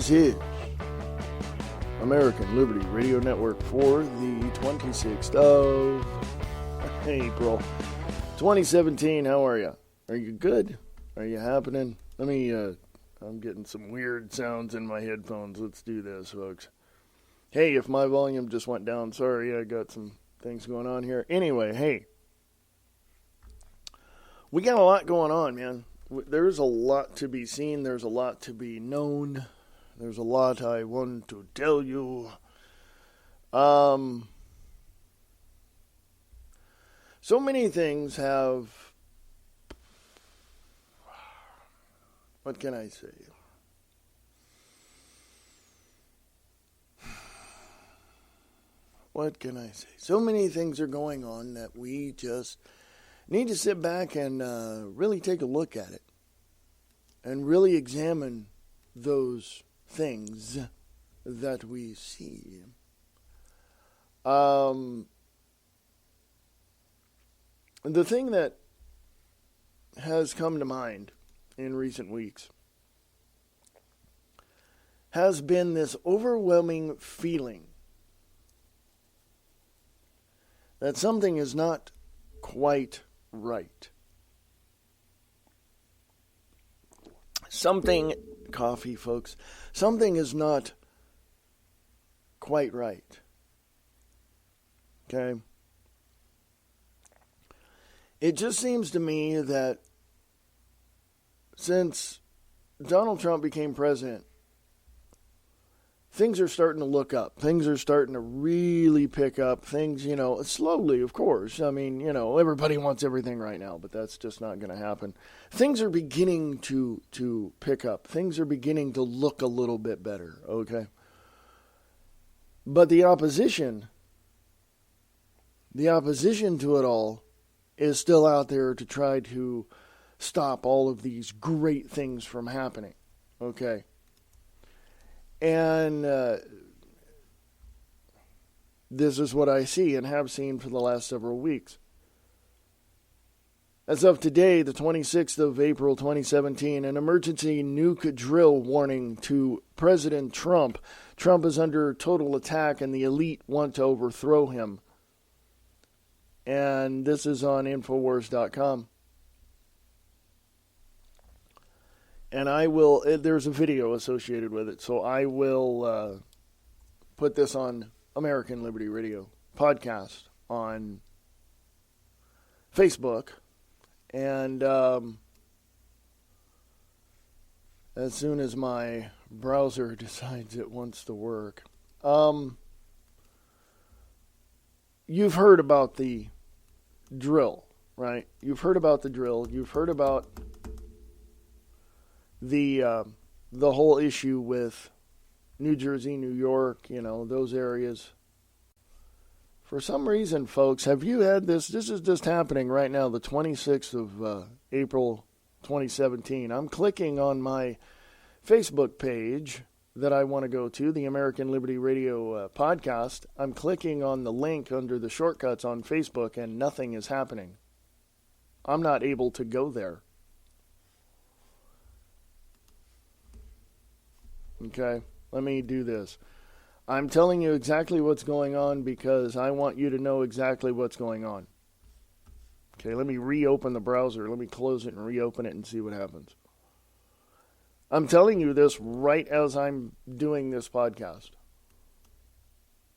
This is American Liberty Radio Network for the 26th of April, 2017. How are you? Are you good? Are you happening? I'm getting some weird sounds in my headphones. Let's do this, folks. Hey, if my volume just went down, sorry, I got some things going on here. Anyway, hey, we got a lot going on, man. There's a lot to be seen. There's a lot to be known. There's a lot I want to tell you. So many things have... What can I say? What can I say? So many things are going on that we just need to sit back and really take a look at it and really examine those things that we see. The thing that has come to mind in recent weeks has been this overwhelming feeling that something is not quite right. Coffee, folks, something is not quite right. Okay? It just seems to me that since Donald Trump became president, things are starting to look up. Things are starting to really pick up. Things, slowly, of course. I mean, everybody wants everything right now, but that's just not going to happen. Things are beginning to pick up. Things are beginning to look a little bit better, okay? But the opposition to it all is still out there to try to stop all of these great things from happening, okay? And this is what I see and have seen for the last several weeks. As of today, the 26th of April, 2017, an emergency nuke drill warning to President Trump. Trump is under total attack and the elite want to overthrow him. And this is on Infowars.com. And there's a video associated with it, so I will put this on American Liberty Radio podcast on Facebook. And as soon as my browser decides it wants to work. You've heard about the drill, right? You've heard about the drill. You've heard about the whole issue with New Jersey, New York, those areas. For some reason, folks, have you had this? This is just happening right now, the 26th of April, 2017. I'm clicking on my Facebook page that I want to go to, the American Liberty Radio podcast. I'm clicking on the link under the shortcuts on Facebook, and nothing is happening. I'm not able to go there. Okay, let me do this. I'm telling you exactly what's going on because I want you to know exactly what's going on. Okay, let me reopen the browser. Let me close it and reopen it and see what happens. I'm telling you this right as I'm doing this podcast.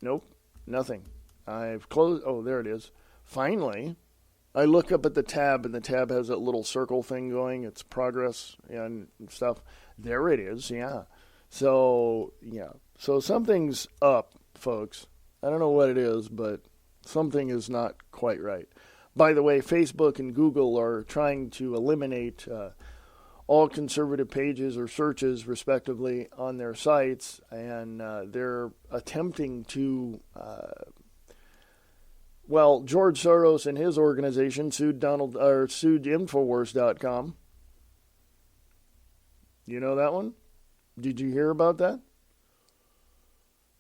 Nope, nothing. I've closed. Oh, there it is. Finally, I look up at the tab, and the tab has that little circle thing going. It's progress and stuff. There it is, yeah. So, yeah. So something's up, folks. I don't know what it is, but something is not quite right. By the way, Facebook and Google are trying to eliminate all conservative pages or searches, respectively, on their sites, and they're attempting to... George Soros and his organization sued Infowars.com. You know that one? Did you hear about that?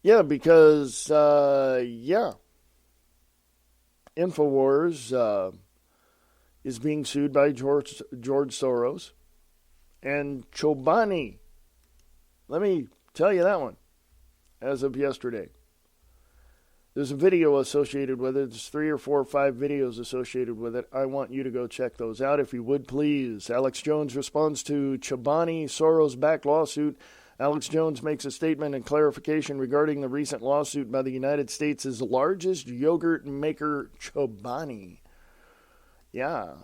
Yeah, because, Infowars is being sued by George Soros and Chobani. Let me Tell you that one. As of yesterday. There's a video associated with it. There's 3 or 4 or 5 videos associated with it. I want you to go check those out if you would, please. Alex Jones responds to Chobani Soros-backed lawsuit. Alex Jones makes a statement and clarification regarding the recent lawsuit by the United States' largest yogurt maker, Chobani. Yeah.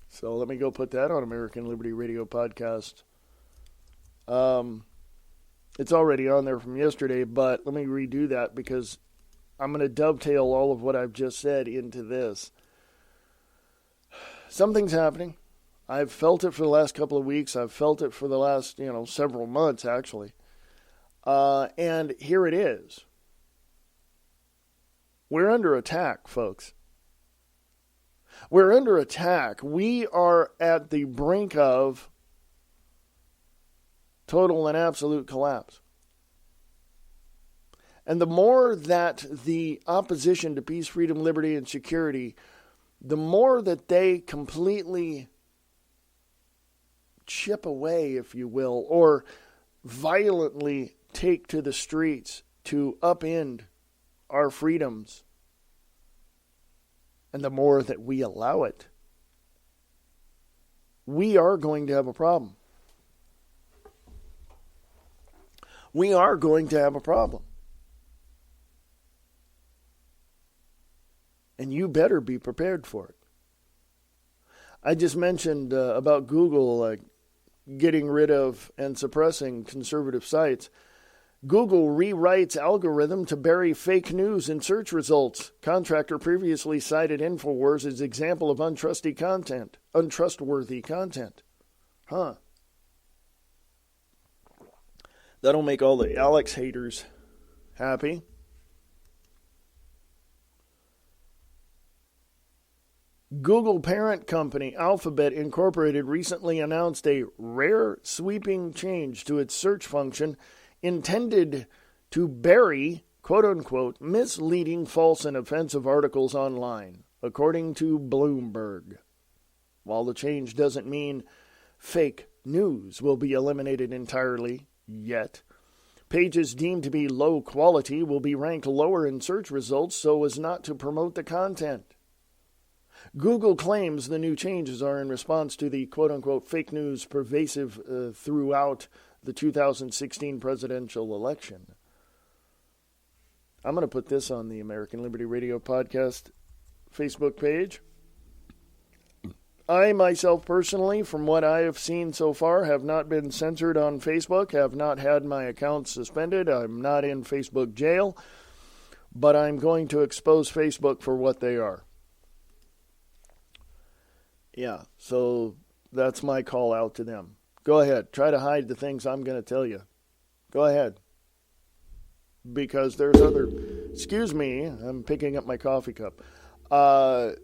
So let me go put that on American Liberty Radio Podcast. It's already on there from yesterday, but let me redo that because I'm going to dovetail all of what I've just said into this. Something's happening. I've felt it for the last couple of weeks. I've felt it for the last, several months, actually. And here it is. We're under attack, folks. We're under attack. We are at the brink of total and absolute collapse. And the more that the opposition to peace, freedom, liberty, and security, the more that they completely chip away, if you will, or violently take to the streets to upend our freedoms, and the more that we allow it, we are going to have a problem. We are going to have a problem. And you better be prepared for it. I just mentioned about Google getting rid of and suppressing conservative sites. Google rewrites algorithm to bury fake news in search results. Contractor previously cited InfoWars as example of untrustworthy content. Huh. That'll make all the Alex haters happy. Google parent company Alphabet Incorporated recently announced a rare sweeping change to its search function intended to bury, quote-unquote, misleading, false, and offensive articles online, according to Bloomberg. While the change doesn't mean fake news will be eliminated entirely yet, pages deemed to be low quality will be ranked lower in search results so as not to promote the content. Google claims the new changes are in response to the quote-unquote fake news pervasive throughout the 2016 presidential election. I'm going to put this on the American Liberty Radio Podcast Facebook page. I myself personally, from what I have seen so far, have not been censored on Facebook, have not had my account suspended. I'm not in Facebook jail, but I'm going to expose Facebook for what they are. Yeah, so that's my call out to them. Go ahead. Try to hide the things I'm going to tell you. Go ahead. Because there's other... Excuse me, I'm picking up my coffee cup.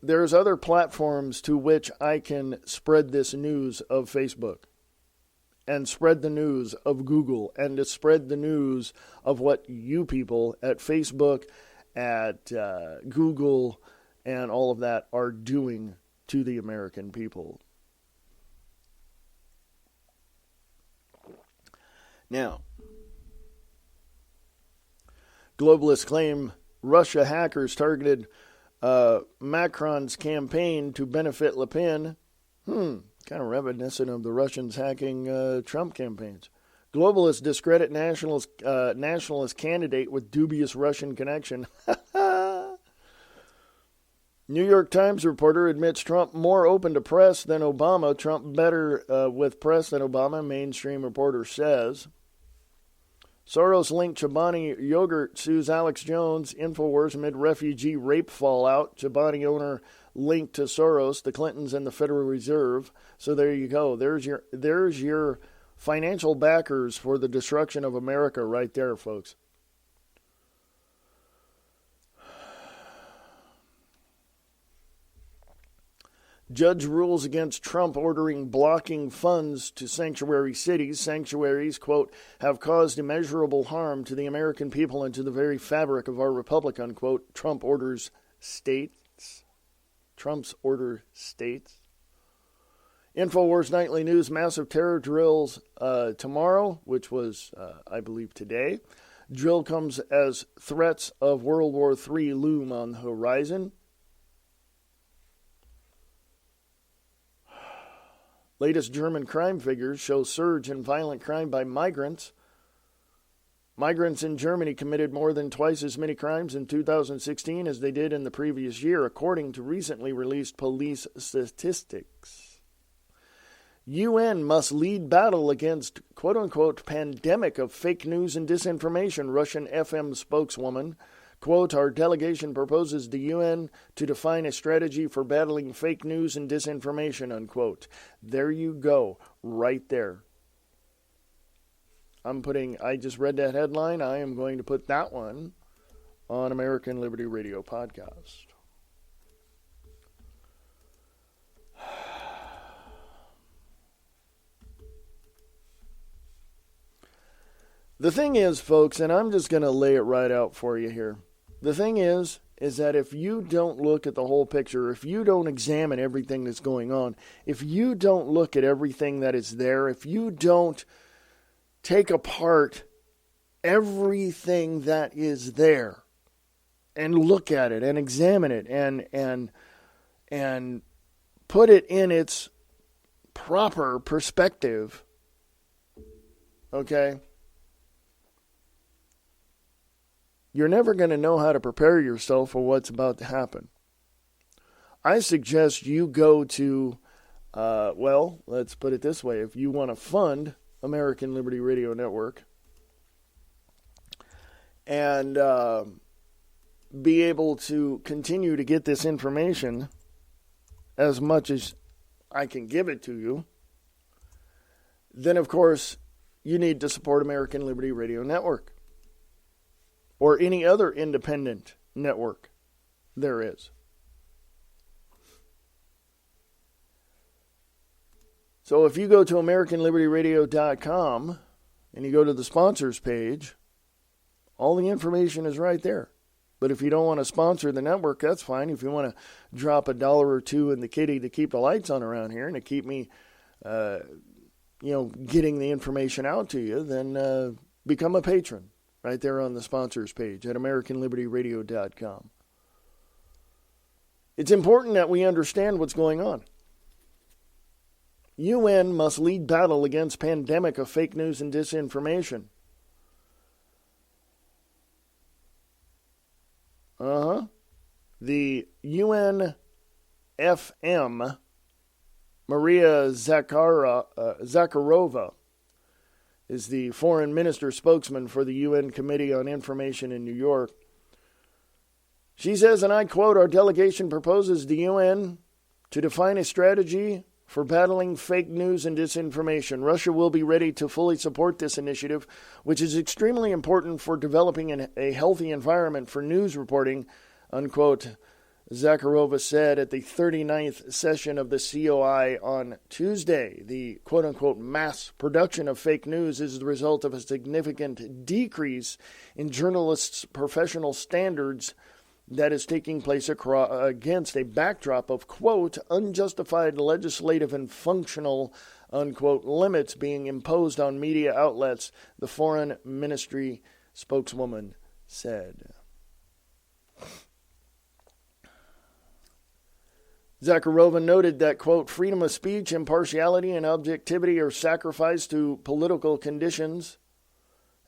There's other platforms to which I can spread this news of Facebook. And spread the news of Google. And to spread the news of what you people at Facebook, at Google, and all of that are doing to the American people. Now, globalists claim Russia hackers targeted Macron's campaign to benefit Le Pen. Kind of reminiscent of the Russians hacking Trump campaigns. Globalists discredit nationalist candidate with dubious Russian connection. New York Times reporter admits Trump more open to press than Obama. Trump better with press than Obama, mainstream reporter says. Soros-linked Chobani yogurt sues Alex Jones. InfoWars amid refugee rape fallout. Chobani owner linked to Soros, the Clintons, and the Federal Reserve. So there you go. There's your financial backers for the destruction of America right there, folks. Judge rules against Trump ordering blocking funds to sanctuary cities. Sanctuaries, quote, have caused immeasurable harm to the American people and to the very fabric of our republic, unquote. Trump's order states. InfoWars Nightly News, massive terror drills tomorrow, which was, I believe, today. Drill comes as threats of World War III loom on the horizon. Latest German crime figures show surge in violent crime by migrants. Migrants in Germany committed more than twice as many crimes in 2016 as they did in the previous year, according to recently released police statistics. UN must lead battle against quote-unquote pandemic of fake news and disinformation, Russian FM spokeswoman. Quote, our delegation proposes the UN to define a strategy for battling fake news and disinformation, unquote. There you go, right there. I just read that headline. I am going to put that one on American Liberty Radio podcast. The thing is, folks, and I'm just going to lay it right out for you here. The thing is that if you don't look at the whole picture, if you don't examine everything that's going on, if you don't look at everything that is there, if you don't take apart everything that is there and look at it and examine it and put it in its proper perspective, okay? You're never going to know how to prepare yourself for what's about to happen. I suggest you go to, let's put it this way. If you want to fund American Liberty Radio Network and be able to continue to get this information as much as I can give it to you, then, of course, you need to support American Liberty Radio Network. Or any other independent network there is. So if you go to AmericanLibertyRadio.com and you go to the sponsors page, all the information is right there. But if you don't want to sponsor the network, that's fine. If you want to drop $1 or $2 in the kitty to keep the lights on around here and to keep me, getting the information out to you, then become a patron. Right there on the sponsors page at AmericanLibertyRadio.com. It's important that we understand what's going on. UN must lead battle against pandemic of fake news and disinformation. The UN FM, Maria Zakharova, is the foreign minister spokesman for the UN Committee on Information in New York. She says, and I quote, our delegation proposes the UN to define a strategy for battling fake news and disinformation. Russia will be ready to fully support this initiative, which is extremely important for developing a healthy environment for news reporting, unquote. Zakharova said at the 39th session of the COI on Tuesday, the quote-unquote mass production of fake news is the result of a significant decrease in journalists' professional standards that is taking place against a backdrop of, quote, unjustified legislative and functional, unquote, limits being imposed on media outlets, the foreign ministry spokeswoman said. Zakharova noted that, quote, freedom of speech, impartiality, and objectivity are sacrificed to political conditions,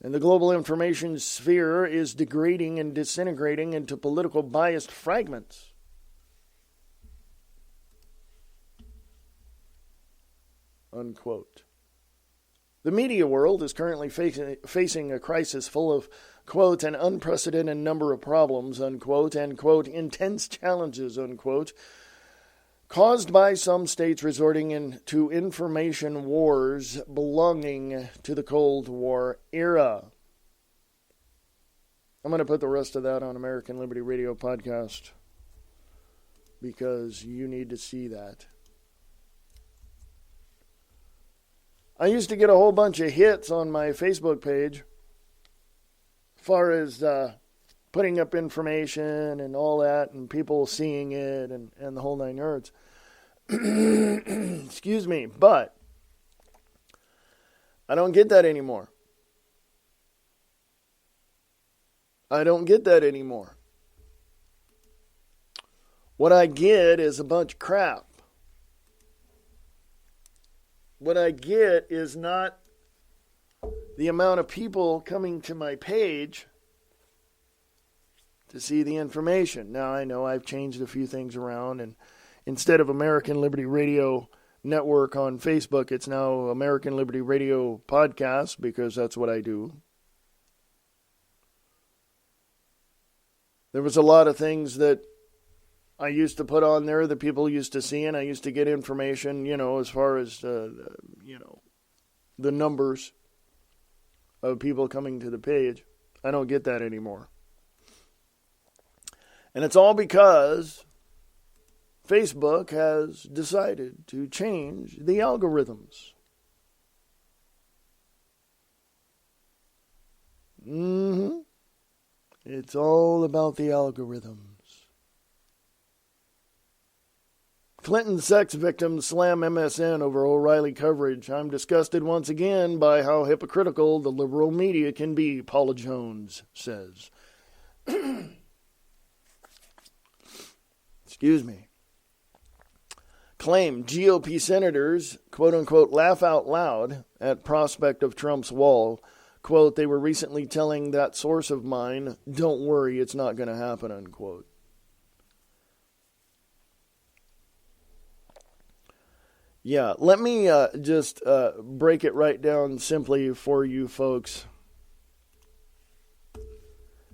and the global information sphere is degrading and disintegrating into political biased fragments. Unquote. The media world is currently facing a crisis full of, quote, an unprecedented number of problems, unquote, and, quote, intense challenges, unquote, caused by some states resorting into information wars belonging to the Cold War era. I'm going to put the rest of that on American Liberty Radio podcast because you need to see that. I used to get a whole bunch of hits on my Facebook page as far as putting up information and all that and people seeing it and the whole nine yards. Excuse me, but I don't get that anymore. I don't get that anymore. What I get is a bunch of crap. What I get is not the amount of people coming to my page to see the information. Now, I know I've changed a few things around, and instead of American Liberty Radio Network on Facebook, it's now American Liberty Radio Podcast, because that's what I do. There was a lot of things that I used to put on there that people used to see, and I used to get information, as far as, the numbers of people coming to the page. I don't get that anymore. And it's all because Facebook has decided to change the algorithms. It's all about the algorithms. Clinton sex victims slam MSN over O'Reilly coverage. I'm disgusted once again by how hypocritical the liberal media can be, Paula Jones says. Excuse me. Claim GOP senators, quote-unquote, laugh out loud at prospect of Trump's wall. Quote, they were recently telling that source of mine, don't worry, it's not going to happen, unquote. Yeah, let me just break it right down simply for you folks.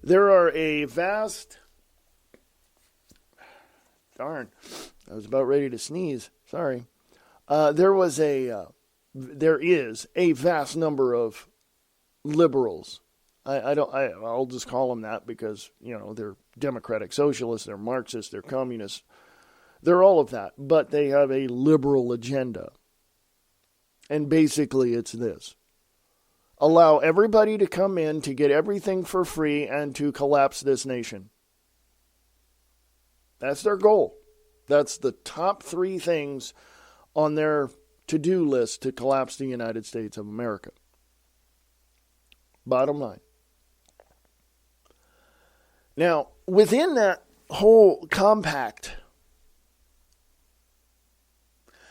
There are a vast... Darn, I was about ready to sneeze. Sorry. There is a vast number of liberals. I'll just call them that because, they're democratic socialists, they're Marxists, they're communists. They're all of that, but they have a liberal agenda. And basically it's this. Allow everybody to come in to get everything for free and to collapse this nation. That's their goal. That's the top 3 things on their to-do list to collapse the United States of America. Bottom line. Now, within that whole compact,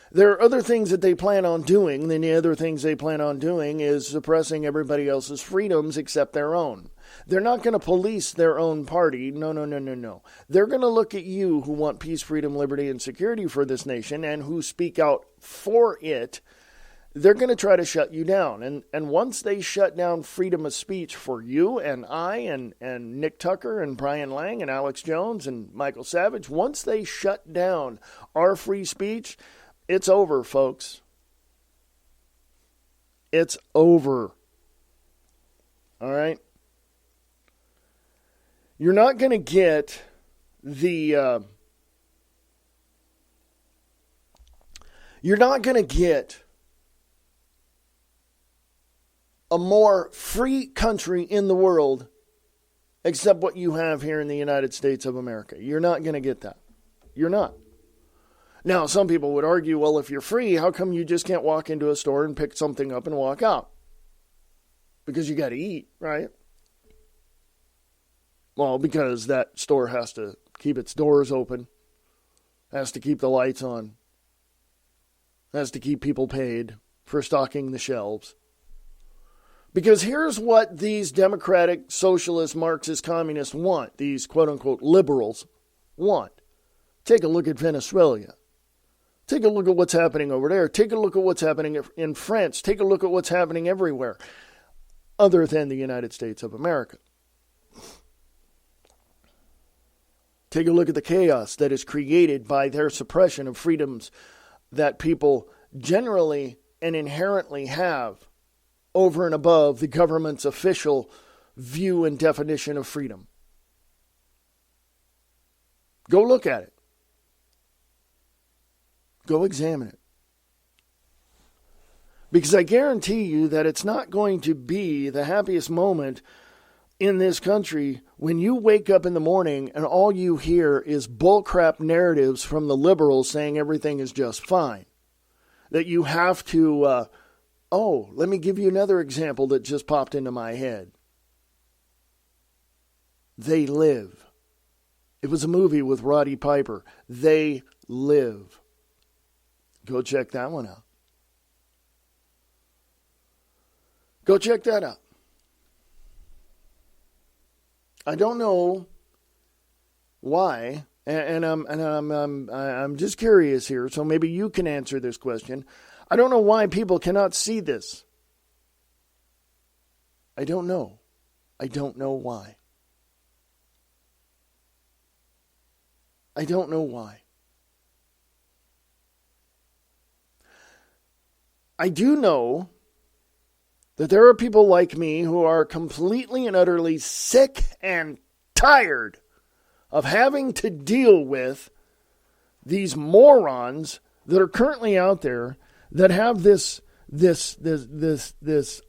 there are other things that they plan on doing. Then the other things they plan on doing is suppressing everybody else's freedoms except their own. They're not going to police their own party. No. They're going to look at you who want peace, freedom, liberty, and security for this nation and who speak out for it. They're going to try to shut you down. And once they shut down freedom of speech for you and I and Nick Tucker and Brian Lang and Alex Jones and Michael Savage, once they shut down our free speech, it's over, folks. It's over. All right? You're not going to get the... you're not going to get a more free country in the world except what you have here in the United States of America. You're not going to get that. You're not. Now, some people would argue, well, if you're free, how come you just can't walk into a store and pick something up and walk out? Because you got to eat, right? Well, because that store has to keep its doors open, has to keep the lights on, has to keep people paid for stocking the shelves. Because here's what these democratic, socialist, Marxist, communists want, these quote-unquote liberals want. Take a look at Venezuela. Take a look at what's happening over there. Take a look at what's happening in France. Take a look at what's happening everywhere other than the United States of America. Take a look at the chaos that is created by their suppression of freedoms that people generally and inherently have over and above the government's official view and definition of freedom. Go look at it. Go examine it. Because I guarantee you that it's not going to be the happiest moment in this country, when you wake up in the morning and all you hear is bullcrap narratives from the liberals saying everything is just fine, that you have to, let me give you another example that just popped into my head. They Live. It was a movie with Roddy Piper. They Live. Go check that one out. Go check that out. I don't know why, and I'm just curious here, so maybe you can answer this question. I don't know why people cannot see this. I don't know. I don't know why. I don't know why. I do know that there are people like me who are completely and utterly sick and tired of having to deal with these morons that are currently out there that have this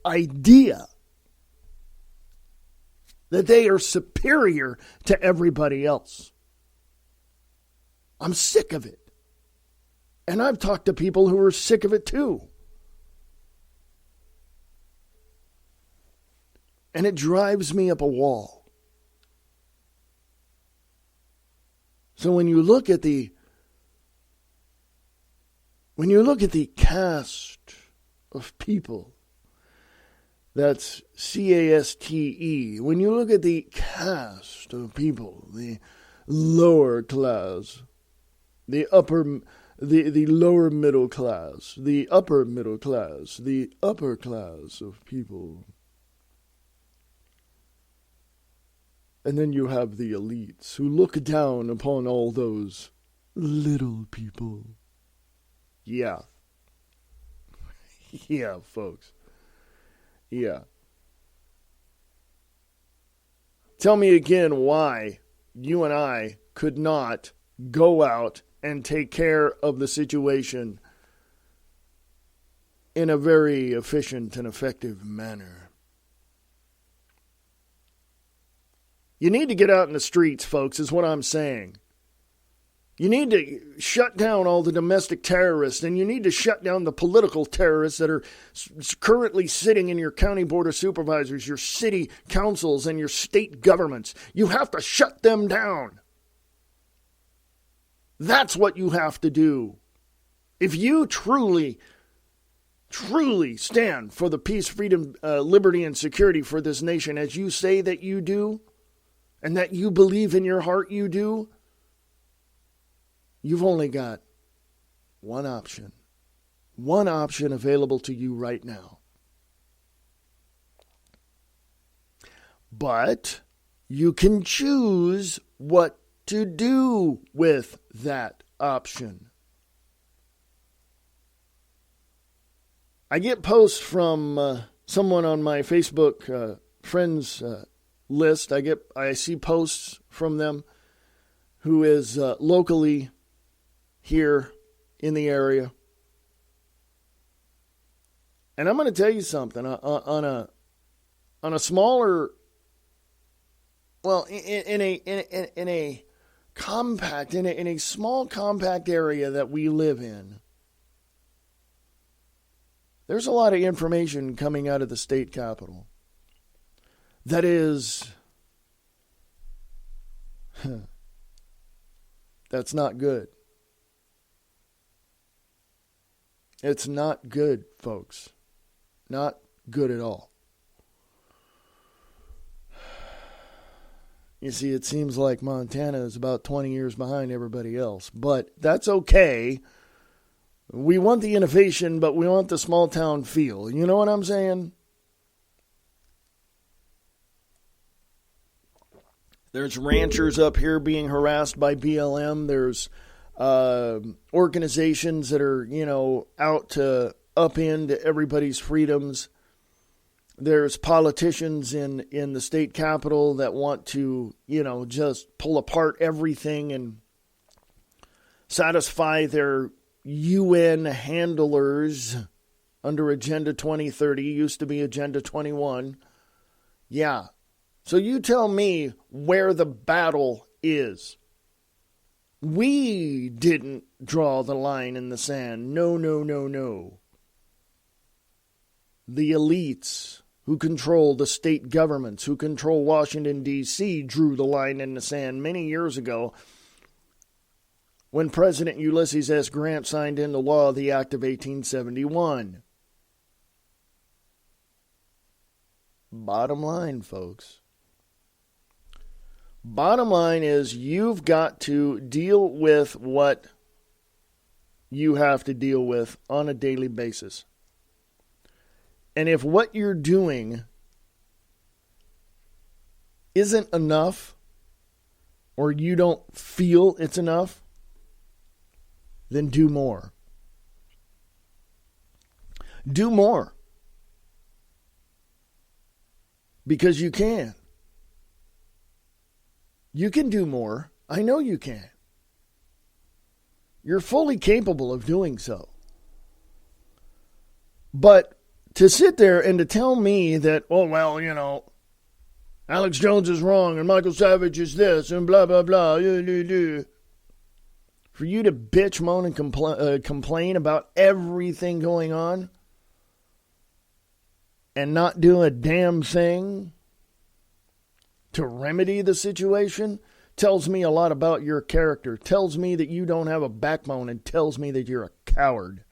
idea that they are superior to everybody else. I'm sick of it. And I've talked to people who are sick of it too. And it drives me up a wall. So when you look at the cast of people, that's CASTE, when you look at the cast of people, the lower class, the lower middle class, the upper middle class, the upper class of people, and then you have the elites who look down upon all those little people. Yeah. Yeah, folks. Yeah. Tell me again why you and I could not go out and take care of the situation in a very efficient and effective manner. You need to get out in the streets, folks, is what I'm saying. You need to shut down all the domestic terrorists, and you need to shut down the political terrorists that are currently sitting in your county board of supervisors, your city councils, and your state governments. You have to shut them down. That's what you have to do. If you truly stand for the peace, freedom, liberty, and security for this nation as you say that you do, and that you believe in your heart you do, you've only got one option. One option available to you right now. But you can choose what to do with that option. I get posts from someone on my Facebook friends list. I see posts from them who is locally here in the area. And I'm going to tell you something on a smaller, well, in a compact, in a small compact area that we live in, there's a lot of information coming out of the state capitol that is, that's not good. It's not good, folks. Not good at all. You see, it seems like Montana is about 20 years behind everybody else, but that's okay. We want the innovation, but we want the small town feel. You know what I'm saying? There's ranchers up here being harassed by BLM. There's organizations that are, out to upend everybody's freedoms. There's politicians in the state capitol that want to, just pull apart everything and satisfy their UN handlers under Agenda 2030. Used to be Agenda 21. Yeah. So you tell me where the battle is. We didn't draw the line in the sand. No, no, no, no. The elites who control the state governments, who control Washington, D.C., drew the line in the sand many years ago when President Ulysses S. Grant signed into law the Act of 1871. Bottom line, folks. Bottom line is you've got to deal with what you have to deal with on a daily basis. And if what you're doing isn't enough, or you don't feel it's enough, then do more. Do more. Because you can. You can do more. I know you can. You're fully capable of doing so. But to sit there and to tell me that, oh, well, you know, Alex Jones is wrong and Michael Savage is this and blah, blah, blah. For you to bitch, moan, and complain about everything going on and not do a damn thing to remedy the situation tells me a lot about your character, tells me that you don't have a backbone, and tells me that you're a coward.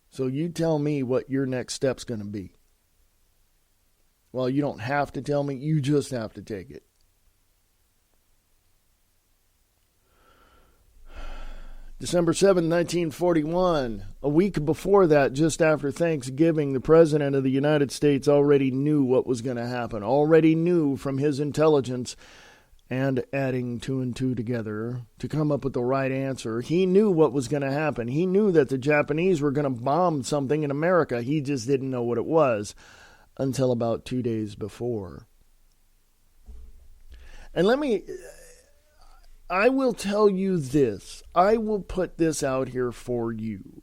So you tell me what your next step's going to be. Well, you don't have to tell me, you just have to take it. December 7, 1941, a week before that, just after Thanksgiving, the President of the United States already knew what was going to happen, already knew from his intelligence and adding two and two together to come up with the right answer. He knew what was going to happen. He knew that the Japanese were going to bomb something in America. He just didn't know what it was until about 2 days before. And I will tell you this. I will put this out here for you.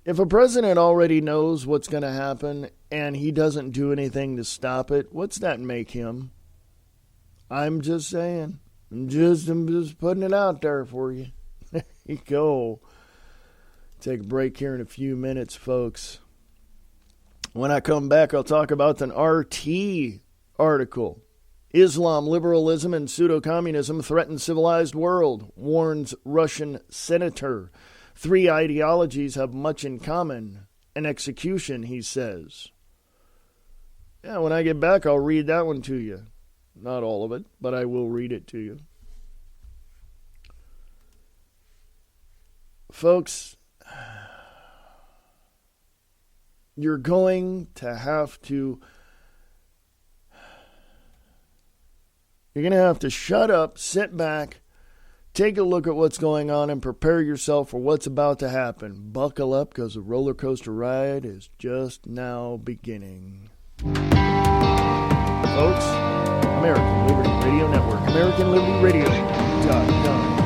If a president already knows what's going to happen and he doesn't do anything to stop it, what's that make him? I'm just saying. I'm just putting it out there for you. There you go. Take a break here in a few minutes, folks. When I come back, I'll talk about an RT article. Islam, liberalism, and pseudo-communism threaten civilized world, warns Russian senator. 3 ideologies have much in common. An execution, he says. Yeah, when I get back, I'll read that one to you. Not all of it, but I will read it to you. Folks, you're going to have to shut up, sit back, take a look at what's going on, and prepare yourself for what's about to happen. Buckle up, because the roller coaster ride is just now beginning. Folks, American Liberty Radio Network, AmericanLibertyRadio.com.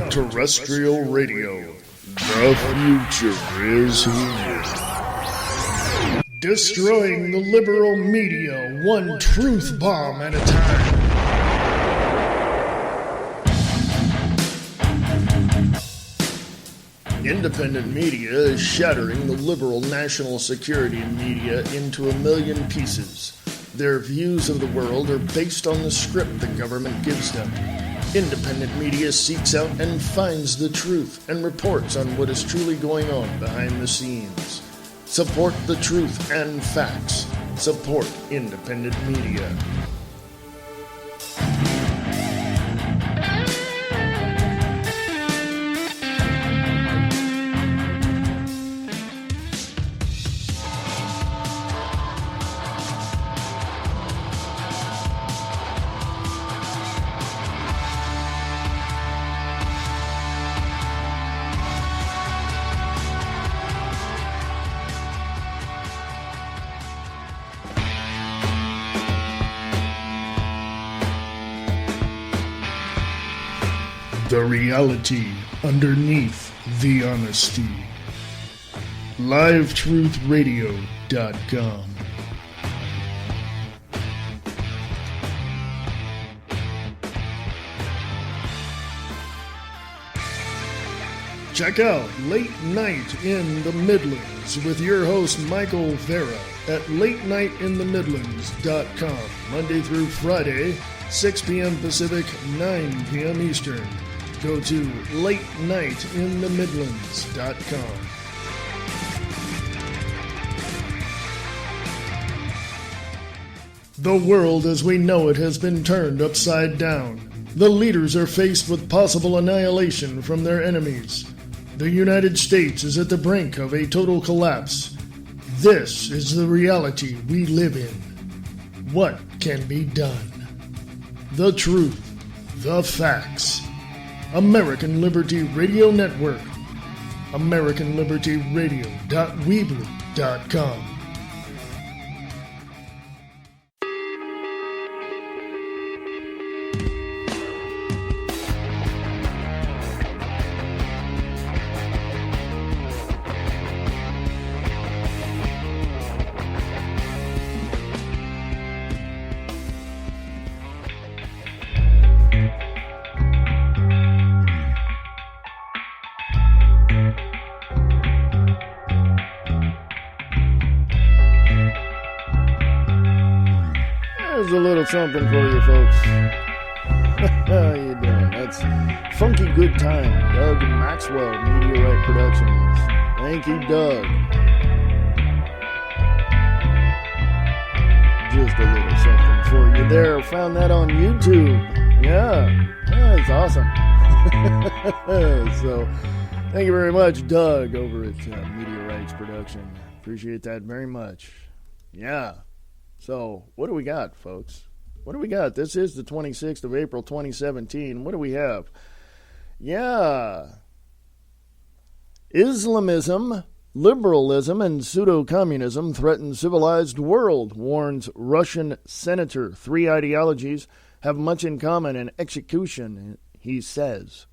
Terrestrial radio. The future is here. Destroying the liberal media, one truth bomb at a time. Independent media is shattering the liberal national security media into a million pieces. Their views of the world are based on the script the government gives them. Independent media seeks out and finds the truth and reports on what is truly going on behind the scenes. Support the truth and facts. Support independent media. The reality underneath the honesty. LiveTruthRadio.com. Check out Late Night in the Midlands with your host Michael Vera at LateNightInTheMidlands.com, Monday through Friday, 6 p.m. Pacific, 9 p.m. Eastern. Go to LateNightInTheMidlands.com. The world as we know it has been turned upside down. The leaders are faced with possible annihilation from their enemies. The United States is at the brink of a total collapse. This is the reality we live in. What can be done? The truth, the facts. American Liberty Radio Network. AmericanLibertyRadio.weebly.com. A little something for you folks. How you doing? That's Funky Good Time, Doug Maxwell, Meteorite Productions. Thank you, Doug. Just a little something for you there. Found that on YouTube. Yeah, it's awesome. So, thank you very much, Doug, over at Meteorites Production. Appreciate that very much. Yeah. So, what do we got, folks? What do we got? This is the 26th of April, 2017. What do we have? Yeah. Islamism, liberalism, and pseudo-communism threaten civilized world, warns Russian senator. Three ideologies have much in common in execution, he says.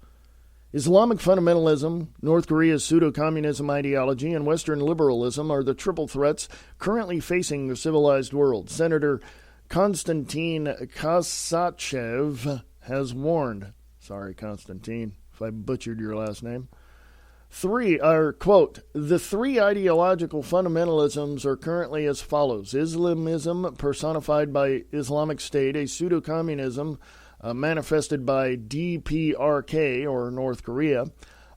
Islamic fundamentalism, North Korea's pseudo-communism ideology, and Western liberalism are the triple threats currently facing the civilized world. Senator Konstantin Kosachev has warned. Sorry, Konstantin, if I butchered your last name. Quote, the three ideological fundamentalisms are currently as follows. Islamism, personified by Islamic State, a pseudo-communism manifested by DPRK, or North Korea,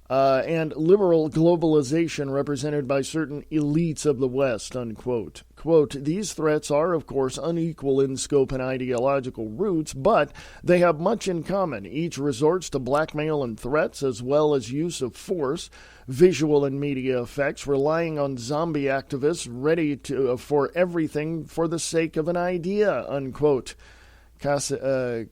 and liberal globalization represented by certain elites of the West, unquote. Quote, these threats are, of course, unequal in scope and ideological roots, but they have much in common. Each resorts to blackmail and threats, as well as use of force, visual and media effects, relying on zombie activists ready for everything for the sake of an idea, unquote. Kasajev,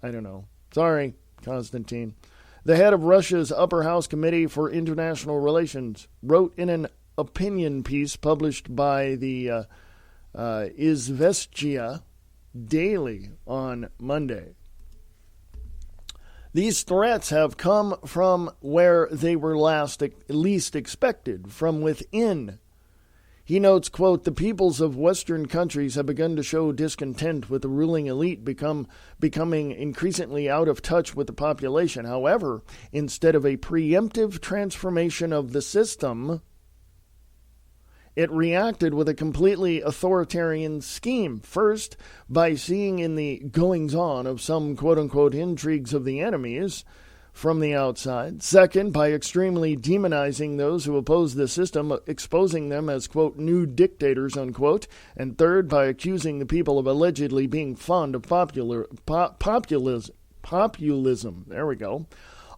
I don't know. Sorry, Konstantin. The head of Russia's Upper House Committee for International Relations wrote in an opinion piece published by the Izvestia Daily on Monday. These threats have come from where they were least expected, from within. He notes, quote, the peoples of Western countries have begun to show discontent with the ruling elite becoming increasingly out of touch with the population. However, instead of a preemptive transformation of the system, it reacted with a completely authoritarian scheme. First, by seeing in the goings-on of some quote-unquote intrigues of the enemies from the outside. Second, by extremely demonizing those who oppose the system, exposing them as, quote, new dictators, unquote. And third, by accusing the people of allegedly being fond of populism. There we go.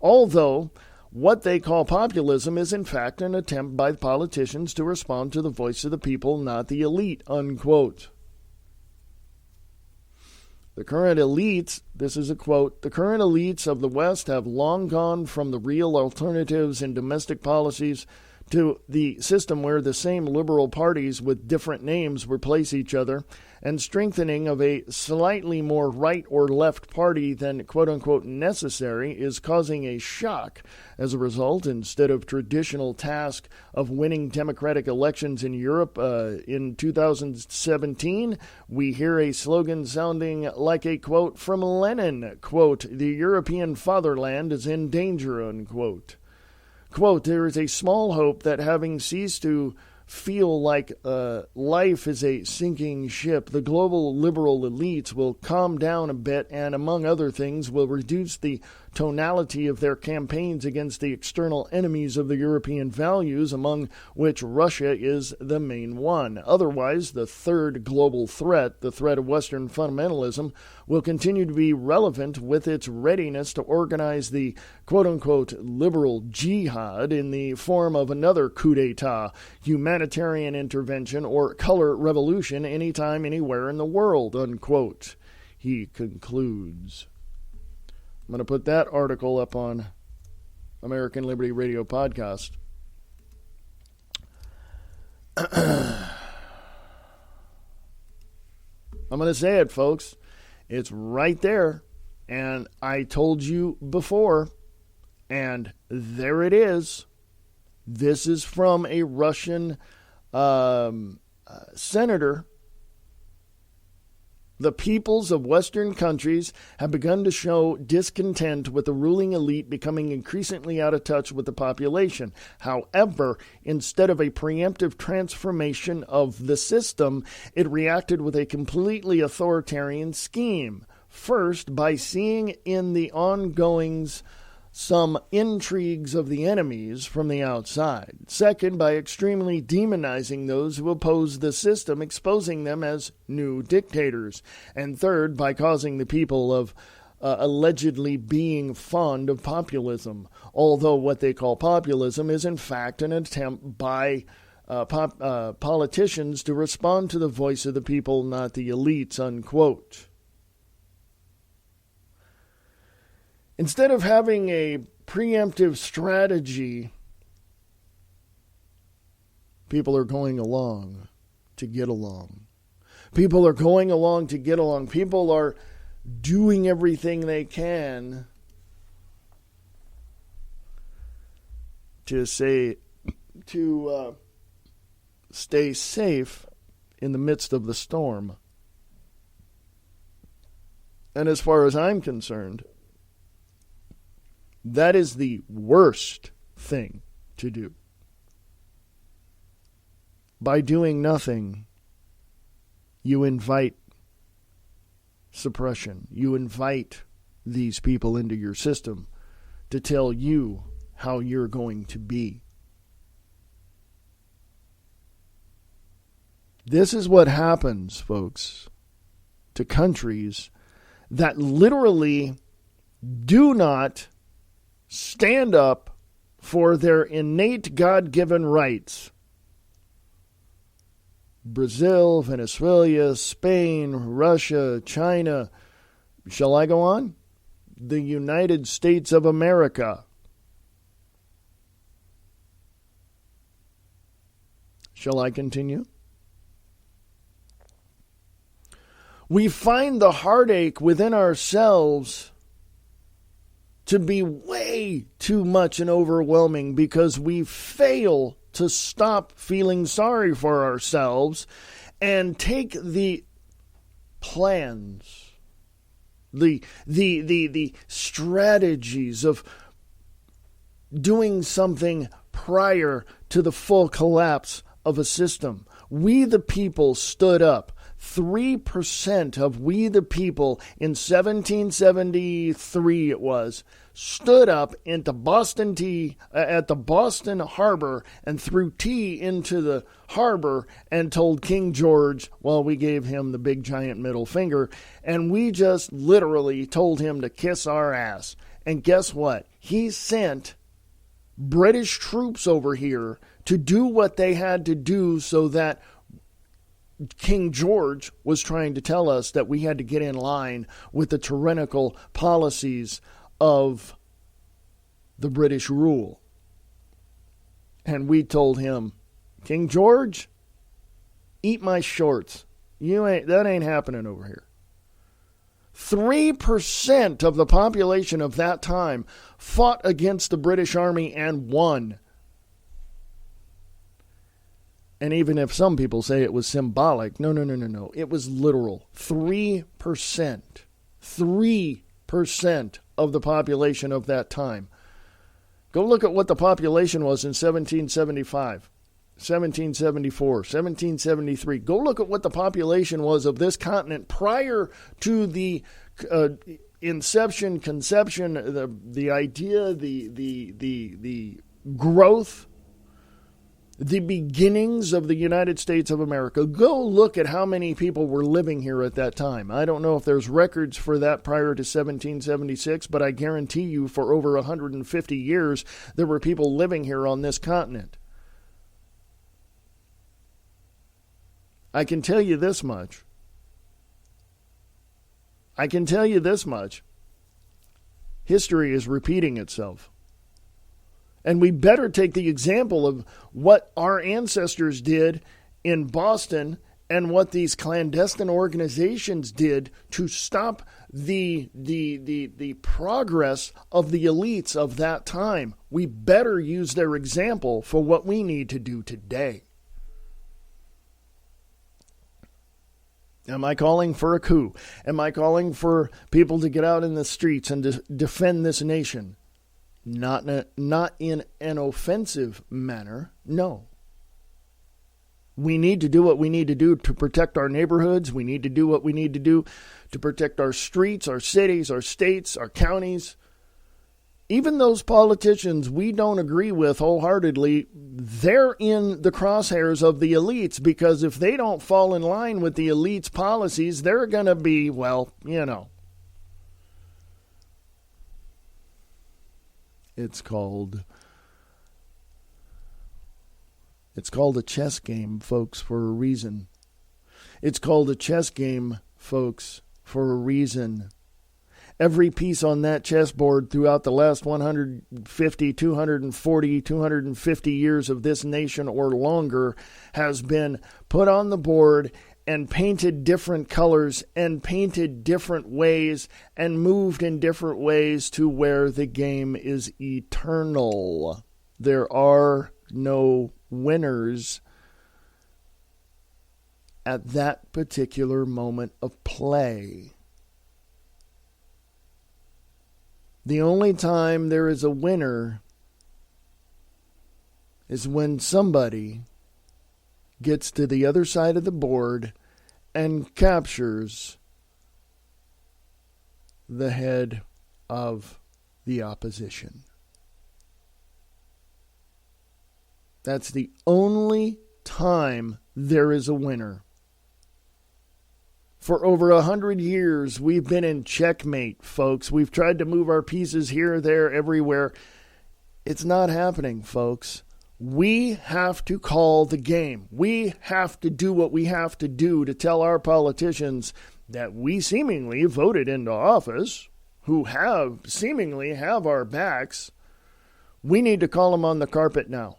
Although what they call populism is in fact an attempt by politicians to respond to the voice of the people, not the elite, unquote. The current elites, this is a quote, the current elites of the West have long gone from the real alternatives in domestic policies to the system where the same liberal parties with different names replace each other, and strengthening of a slightly more right or left party than quote-unquote necessary is causing a shock. As a result, instead of traditional task of winning democratic elections in Europe in 2017, we hear a slogan sounding like a quote from Lenin, quote, "The European fatherland is in danger," unquote. Quote, "There is a small hope that having ceased to feel like life is a sinking ship, the global liberal elites will calm down a bit and, among other things, will reduce the tonality of their campaigns against the external enemies of the European values, among which Russia is the main one. Otherwise, the third global threat, the threat of Western fundamentalism, will continue to be relevant with its readiness to organize the quote-unquote liberal jihad in the form of another coup d'etat, humanitarian intervention, or color revolution anytime, anywhere in the world," unquote. He concludes. I'm going to put that article up on American Liberty Radio Podcast. I'm going to say it, folks. It's right there. And I told you before, and there it is. This is from a Russian senator. The peoples of Western countries have begun to show discontent with the ruling elite becoming increasingly out of touch with the population. However, instead of a preemptive transformation of the system, it reacted with a completely authoritarian scheme. First, by seeing in the ongoings some intrigues of the enemies from the outside. Second, by extremely demonizing those who oppose the system, exposing them as new dictators. And third, by causing the people of allegedly being fond of populism, although what they call populism is in fact an attempt by politicians to respond to the voice of the people, not the elites, unquote. Instead of having a preemptive strategy, people are going along to get along. People are going along to get along. People are doing everything they can to stay safe in the midst of the storm. And as far as I'm concerned, that is the worst thing to do. By doing nothing, you invite suppression. You invite these people into your system to tell you how you're going to be. This is what happens, folks, to countries that literally do not stand up for their innate God-given rights. Brazil, Venezuela, Spain, Russia, China. Shall I go on? The United States of America. Shall I continue? We find the heartache within ourselves to be way too much and overwhelming because we fail to stop feeling sorry for ourselves and take the plans, the strategies of doing something prior to the full collapse of a system. We the people stood up. 3% of we the people in 1773 it was stood up into Boston tea at the Boston Harbor and threw tea into the harbor and told King George, well, we gave him the big giant middle finger, and we just literally told him to kiss our ass. And guess what? He sent British troops over here to do what they had to do so that King George was trying to tell us that we had to get in line with the tyrannical policies of the British rule. And we told him, King George, eat my shorts. That ain't happening over here. 3% of the population of that time fought against the British Army and won. And even if some people say it was symbolic, no. It was literal. 3%. 3% of the population of that time. Go look at what the population was in 1775, 1774, 1773. Go look at what the population was of this continent prior to the conception, the idea, the growth, the beginnings of the United States of America. Go look at how many people were living here at that time. I don't know if there's records for that prior to 1776, but I guarantee you for over 150 years, there were people living here on this continent. I can tell you this much. History is repeating itself. And we better take the example of what our ancestors did in Boston and what these clandestine organizations did to stop the progress of the elites of that time. We better use their example for what we need to do today. Am I calling for a coup? Am I calling for people to get out in the streets and to defend this nation? Not in an offensive manner, no. We need to do what we need to do to protect our neighborhoods. We need to do what we need to do to protect our streets, our cities, our states, our counties. Even those politicians we don't agree with wholeheartedly, they're in the crosshairs of the elites, because if they don't fall in line with the elites' policies, they're going to be, It's called a chess game, folks, for a reason. It's called a chess game, folks, for a reason. Every piece on that chessboard throughout the last 150, 240, 250 years of this nation or longer has been put on the board and painted different colors and painted different ways and moved in different ways to where the game is eternal. There are no winners at that particular moment of play. The only time there is a winner is when somebody gets to the other side of the board and captures the head of the opposition. That's the only time there is a winner. For over 100 years, we've been in checkmate, folks. We've tried to move our pieces here, there, everywhere. It's not happening, folks. We have to call the game. We have to do what we have to do to tell our politicians that we seemingly voted into office, who seemingly have our backs. We need to call them on the carpet now.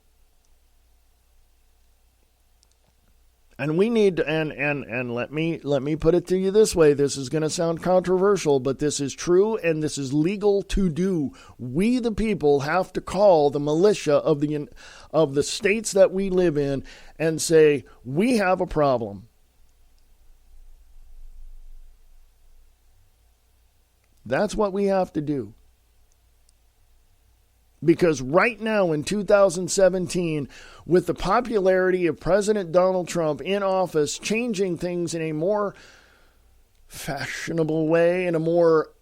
And we need to, and let me put it to you this way. This is going to sound controversial, but this is true and this is legal to do. We, the people, have to call the militia of the states that we live in and say, we have a problem. That's what we have to do. Because right now in 2017, with the popularity of President Donald Trump in office, changing things in a more fashionable way, in more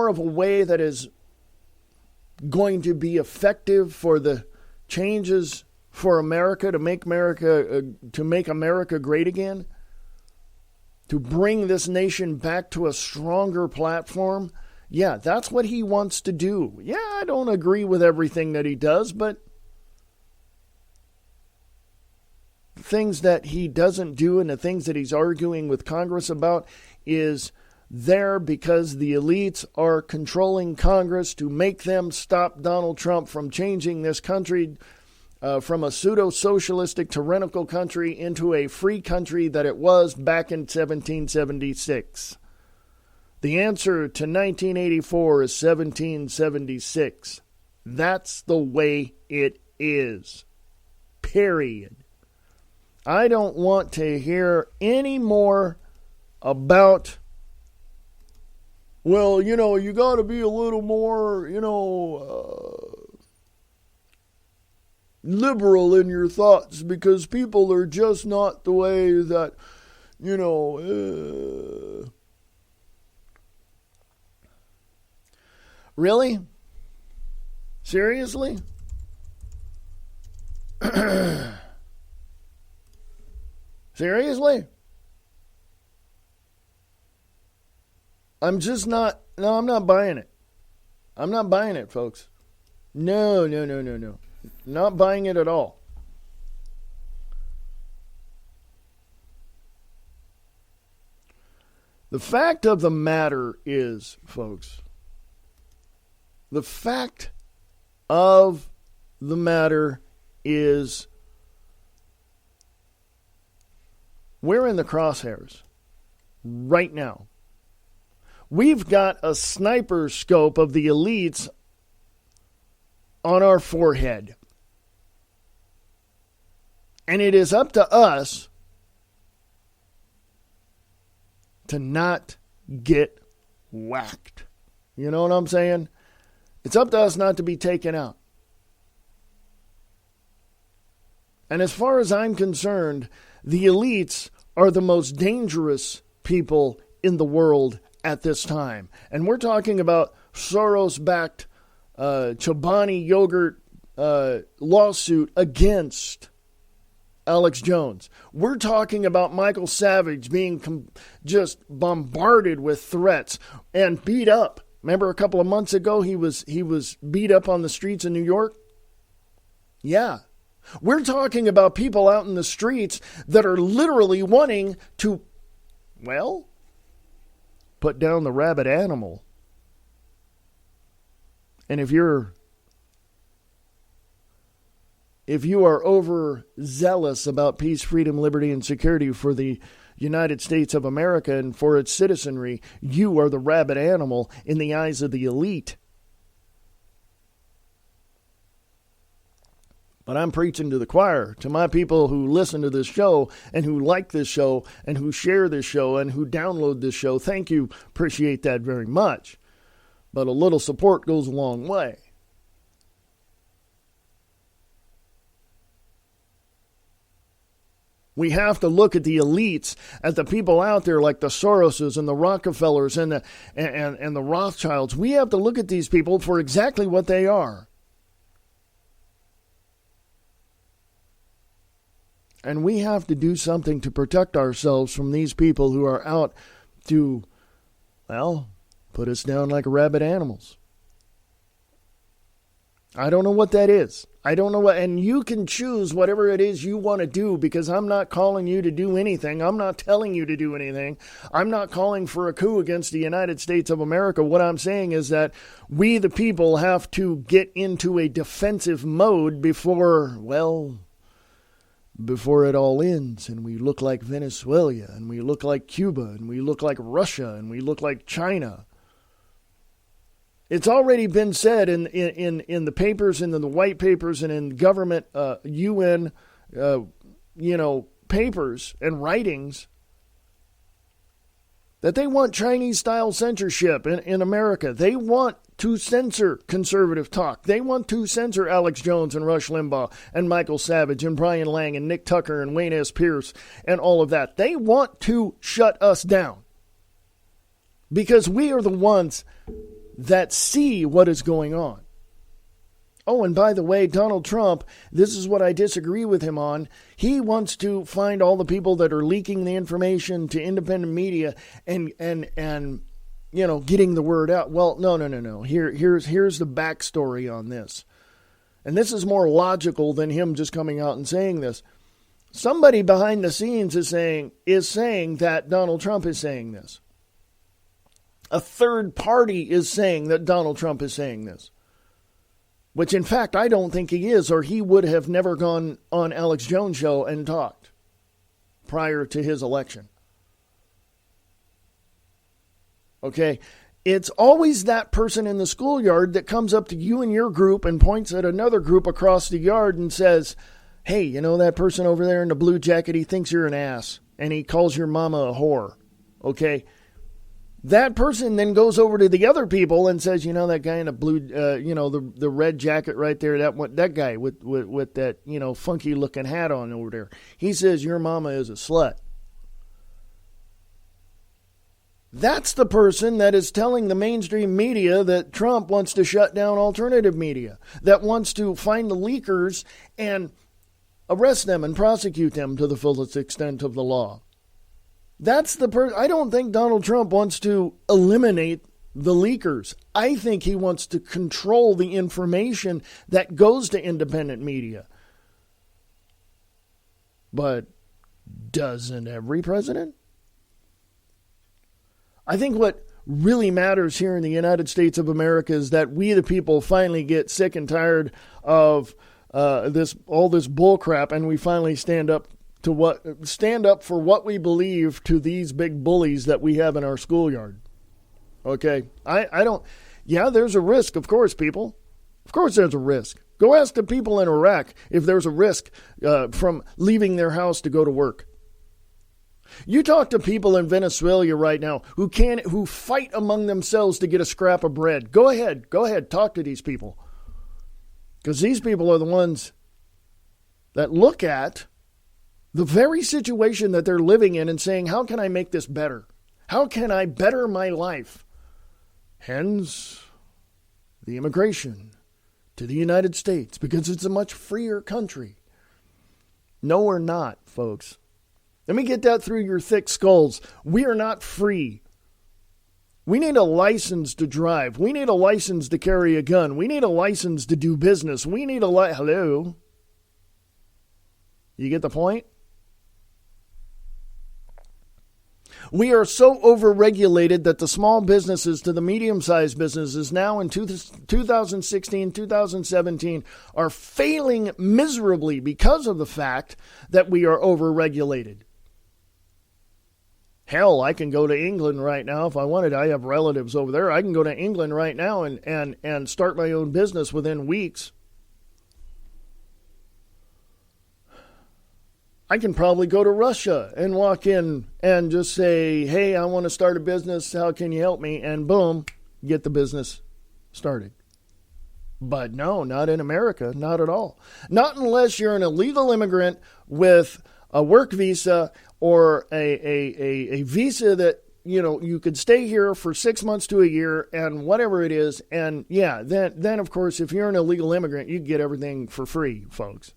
of a way that is going to be effective for the changes for America, to make America great again, to bring this nation back to a stronger platform. Yeah, that's what he wants to do. Yeah, I don't agree with everything that he does, but the things that he doesn't do and the things that he's arguing with Congress about is there because the elites are controlling Congress to make them stop Donald Trump from changing this country from a pseudo-socialistic tyrannical country into a free country that it was back in 1776. The answer to 1984 is 1776. That's the way it is. Period. I don't want to hear any more about, well, you got to be a little more, liberal in your thoughts because people are just not the way that, Really? Seriously? Seriously? I'm not buying it. I'm not buying it, folks. No. Not buying it at all. The fact of the matter is, folks, the fact of the matter is we're in the crosshairs right now. We've got a sniper scope of the elites on our forehead. And it is up to us to not get whacked. You know what I'm saying? It's up to us not to be taken out. And as far as I'm concerned, the elites are the most dangerous people in the world at this time. And we're talking about Soros-backed Chobani yogurt lawsuit against Alex Jones. We're talking about Michael Savage being just bombarded with threats and beat up. Remember a couple of months ago he was beat up on the streets of New York? Yeah. We're talking about people out in the streets that are literally wanting to, well, put down the rabid animal. And if you are overzealous about peace, freedom, liberty, and security for the United States of America and for its citizenry, you are the rabid animal in the eyes of the elite. But I'm preaching to the choir, to my people who listen to this show and who like this show and who share this show and who download this show. Thank you. Appreciate that very much. But a little support goes a long way. We have to look at the elites, at the people out there like the Soroses and the Rockefellers and the Rothschilds. We have to look at these people for exactly what they are. And we have to do something to protect ourselves from these people who are out to, well, put us down like rabid animals. I don't know what that is. I don't know what, and you can choose whatever it is you want to do because I'm not calling you to do anything. I'm not telling you to do anything. I'm not calling for a coup against the United States of America. What I'm saying is that we, the people, have to get into a defensive mode before it all ends and we look like Venezuela and we look like Cuba and we look like Russia and we look like China. It's already been said in the papers and in the white papers and in government UN papers and writings that they want Chinese-style censorship in America. They want to censor conservative talk. They want to censor Alex Jones and Rush Limbaugh and Michael Savage and Brian Lang and Nick Tucker and Wayne S. Pierce and all of that. They want to shut us down because we are the ones that see what is going on. Oh, and by the way, Donald Trump, this is what I disagree with him on. He wants to find all the people that are leaking the information to independent media and getting the word out. Well, no. Here's the backstory on this. And this is more logical than him just coming out and saying this. Somebody behind the scenes is saying that Donald Trump is saying this. a third party is saying that Donald Trump is saying this. Which, in fact, I don't think he is, or he would have never gone on Alex Jones' show and talked prior to his election. Okay? It's always that person in the schoolyard that comes up to you and your group and points at another group across the yard and says, hey, you know that person over there in the blue jacket, he thinks you're an ass, and he calls your mama a whore. Okay? That person then goes over to the other people and says, you know, that guy in the blue, the red jacket right there, that guy with that, funky looking hat on over there. He says, your mama is a slut. That's the person that is telling the mainstream media that Trump wants to shut down alternative media, that wants to find the leakers and arrest them and prosecute them to the fullest extent of the law. That's the person. I don't think Donald Trump wants to eliminate the leakers. I think he wants to control the information that goes to independent media. But doesn't every president? I think what really matters here in the United States of America is that we, the people, finally get sick and tired of all this bull crap, and we finally stand up for what we believe to these big bullies that we have in our schoolyard. Okay? There's a risk, of course, people. Of course there's a risk. Go ask the people in Iraq if there's a risk from leaving their house to go to work. You talk to people in Venezuela right now who fight among themselves to get a scrap of bread. Go ahead, talk to these people. Because these people are the ones that look at the very situation that they're living in and saying, how can I make this better? How can I better my life? Hence, the immigration to the United States, because it's a much freer country. No, we're not, folks. Let me get that through your thick skulls. We are not free. We need a license to drive. We need a license to carry a gun. We need a license to do business. We need a hello? You get the point? We are so overregulated that the small businesses to the medium-sized businesses now in 2016, 2017 are failing miserably because of the fact that we are overregulated. Hell, I can go to England right now if I wanted. I have relatives over there. I can go to England right now and start my own business within weeks. I can probably go to Russia and walk in and just say, hey, I want to start a business. How can you help me? And boom, get the business started. But no, not in America. Not at all. Not unless you're an illegal immigrant with a work visa or a visa that, you could stay here for 6 months to a year and whatever it is. And yeah, then of course, if you're an illegal immigrant, you get everything for free, folks.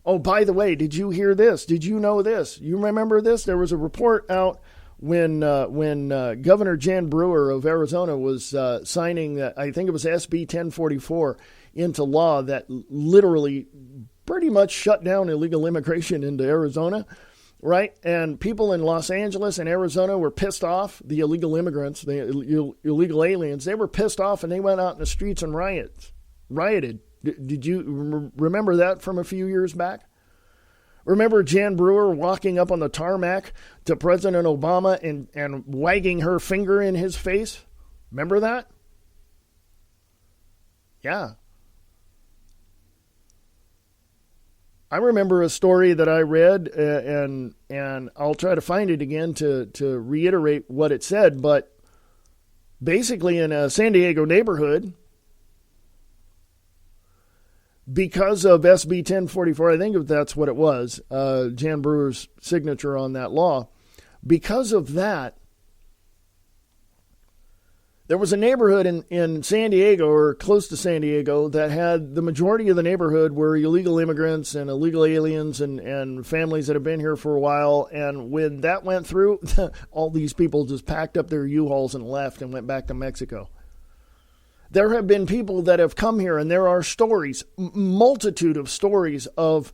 Oh, by the way, did you hear this? Did you know this? You remember this? There was a report out when Governor Jan Brewer of Arizona was signing, I think it was SB 1044, into law that literally pretty much shut down illegal immigration into Arizona, right? And people in Los Angeles and Arizona were pissed off. The illegal immigrants, the illegal aliens, they were pissed off and they went out in the streets and rioted. Did you remember that from a few years back? Remember Jan Brewer walking up on the tarmac to President Obama and wagging her finger in his face? Remember that? Yeah. I remember a story that I read, and I'll try to find it again to reiterate what it said, but basically in a San Diego neighborhood, because of SB 1044, I think that's what it was, Jan Brewer's signature on that law. Because of that, there was a neighborhood in San Diego or close to San Diego that had the majority of the neighborhood were illegal immigrants and illegal aliens and families that have been here for a while. And when that went through, all these people just packed up their U-Hauls and left and went back to Mexico. There have been people that have come here, and there are stories, multitude of stories of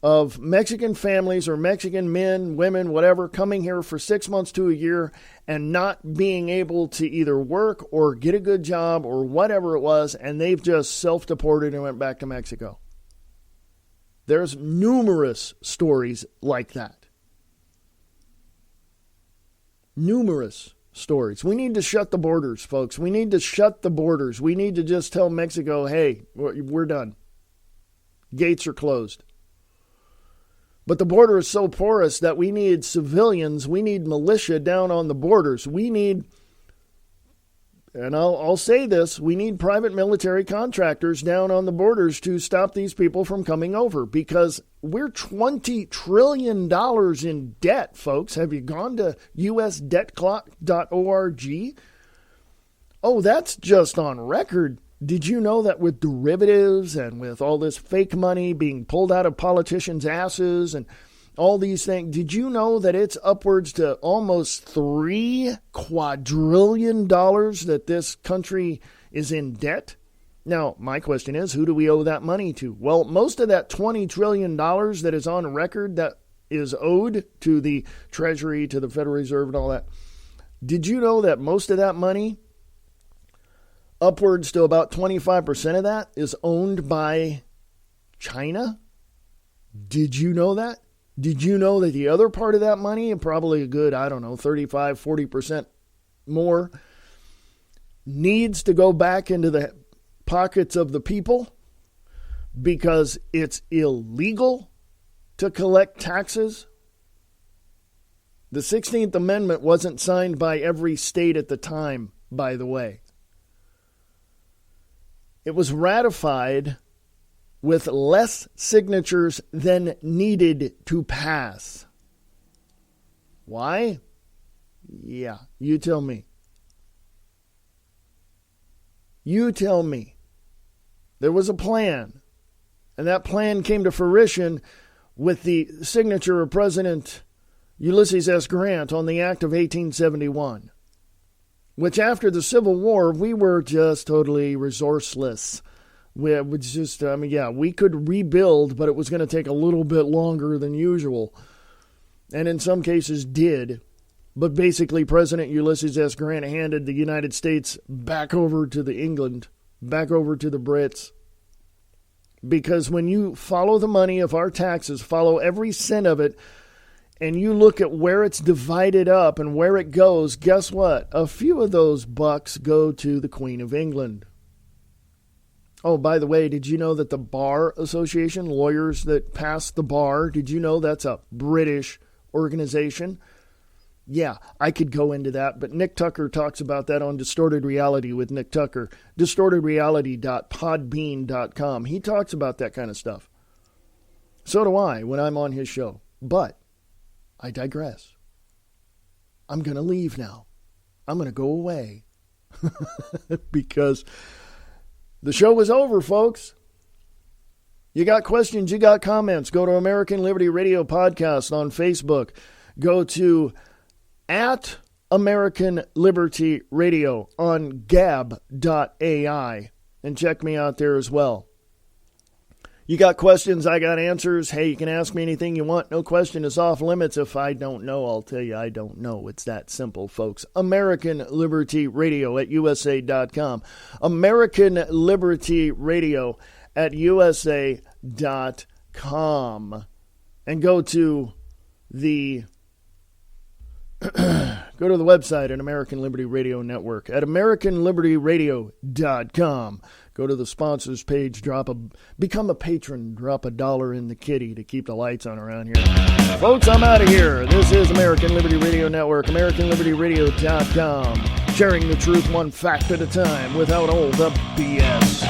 of Mexican families or Mexican men, women, whatever, coming here for 6 months to a year and not being able to either work or get a good job or whatever it was, and they've just self-deported and went back to Mexico. There's numerous stories like that. Numerous stories. We need to shut the borders, folks. We need to shut the borders. We need to just tell Mexico, hey, we're done. Gates are closed. But the border is so porous that we need civilians, we need militia down on the borders. We need, and I'll say this, we need private military contractors down on the borders to stop these people from coming over because we're $20 trillion in debt, folks. Have you gone to usdebtclock.org? Oh, that's just on record. Did you know that with derivatives and with all this fake money being pulled out of politicians' asses and all these things, did you know that it's upwards to almost $3 quadrillion that this country is in debt? Now, my question is, who do we owe that money to? Well, most of that $20 trillion that is on record that is owed to the Treasury, to the Federal Reserve and all that, did you know that most of that money, upwards to about 25% of that, is owned by China? Did you know that? Did you know that the other part of that money, probably a good, 35, 40% more, needs to go back into the pockets of the people because it's illegal to collect taxes? The 16th Amendment wasn't signed by every state at the time, by the way. It was ratified with less signatures than needed to pass. Why? Yeah, you tell me. You tell me. There was a plan, and that plan came to fruition with the signature of President Ulysses S. Grant on the Act of 1871. Which after the Civil War, we were just totally resourceless. We could rebuild, but it was going to take a little bit longer than usual. And in some cases did. But basically, President Ulysses S. Grant handed the United States back over to England, back over to the Brits. Because when you follow the money of our taxes, follow every cent of it, and you look at where it's divided up and where it goes, guess what? A few of those bucks go to the Queen of England. Oh, by the way, did you know that the Bar Association, lawyers that pass the bar, did you know that's a British organization? Yeah, I could go into that, but Nick Tucker talks about that on Distorted Reality with Nick Tucker, distortedreality.podbean.com. He talks about that kind of stuff. So do I when I'm on his show. But I digress. I'm going to leave now. I'm going to go away. Because the show is over, folks. You got questions, you got comments. Go to American Liberty Radio Podcast on Facebook. Go to @American Liberty Radio on gab.ai and check me out there as well. You got questions, I got answers. Hey, you can ask me anything you want. No question is off limits. If I don't know, I'll tell you I don't know. It's that simple, folks. American Liberty Radio at USA.com. American Liberty Radio at USA.com. And go to the website at American Liberty Radio Network at AmericanLibertyRadio.com. Go to the sponsors page, become a patron, drop $1 in the kitty to keep the lights on around here. Folks, I'm out of here. This is American Liberty Radio Network, AmericanLibertyRadio.com. Sharing the truth one fact at a time without all the BS.